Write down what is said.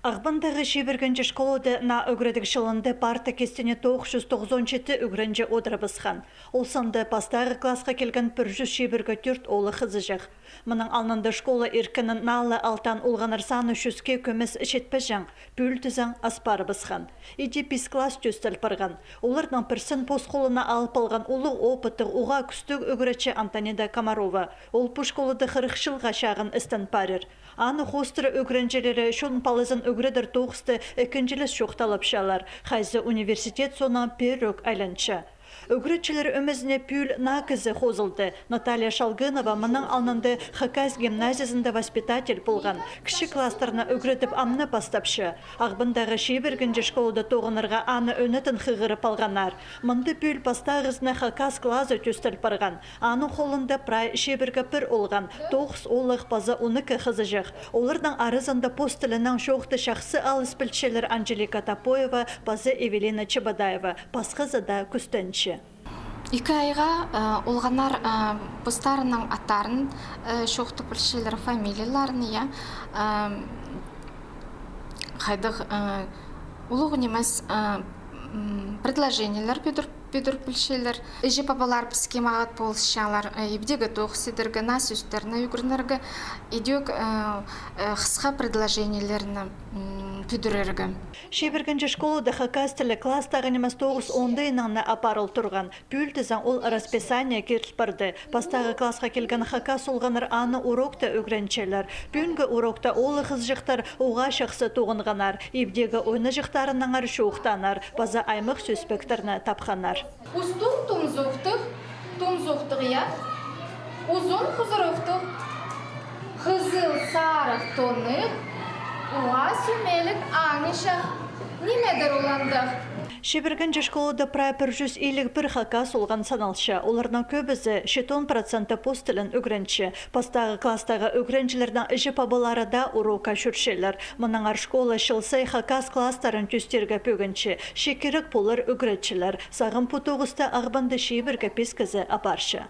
Ағбандағы шебіргінші школоды на үгірдік шылынды парта кестіне 997 үгірінже одырабысқан. Ол санды пастағы классқа келген 100 шебіргі 4 олы қызы жақ. Мұның алнында школа еркінің налы алтан олғаныр саны шүске көміс ішетпі жаң, бүл тізің аспары бысқан. Иде пис класс төстіл парған. Олардың пірсін посқолына алып алған олы опытық уға күстік үгіречі Антонида Комарова. Ол пұшқолыды қырықшылға шағын істін парыр. Аны хостыры үгірінжелері шон палызын үгірідір тоғысты екінжіліс шоқталып шалар. Хайзы университет соңан перрөк айланчы. Үгірітшілер өмізіне пүл нақызы қозылды. Наталья Шалгынова мұның алнынды Хакас гимназиясында воспитатель болған. Кіші класстарына үгірітіп амны бастапшы. Ағбындағы шебіргінші школада тоғынырға аны өнітін қығырып алғанар. Мұнды пүл бастағызына Хакас клазы төстіл парған. Аны қолында прай шебіргі пір олған. 9 олық база 12 қызы жық. Олардың арызында постілінің шоқты шақсы алыс білчелер Анжелика Тапоева, базы Эвелина Чебадаева, басқызы да күстінші. Екі айға олғанар постарының аттарын, шоқты пілшелер фамилияларын, қайдық ұлығын емес предложениялар бедір пілшелер. Эжі папалар піске мағат болышшалар, ебдегі тоқсидергі, насүстеріні үгірінергі, едек қысқа предложенияларыны пүдірергі. Шебіргінші школада Хакас тілі класстағы немес 9-10 апарыл тұрған. Пүлтізен ол расписание кертіл барды. Пастағы классқа келген Хакас олғаныр аны урокта үгірінчелер. Бүгінгі урокта олы қыз жықтар оға шақсы тоғынғанар. Ебдегі ойны жықтарының ар шоқтанар. База аймық сөспектеріні тапқанар. Устун тумзуқтық, я? Узун құзырықтық, қызыл сарық тонық, уға сүмелік аңышақ, немедір оландық? Шебіргінші школада прай 151 Хакас олған саналшы. Олардан көбізі 10% постілін үгірінші. Пастағы класстағы үгіріншілердің іші пабылары да урока жүршелер. Мұның ар школа шылсай Хакас класстарын төстерге пөгінші. Шекерік болыр үгіретшілер. Сағын пұтоғысты ағбанды шебіргі пескізі апаршы.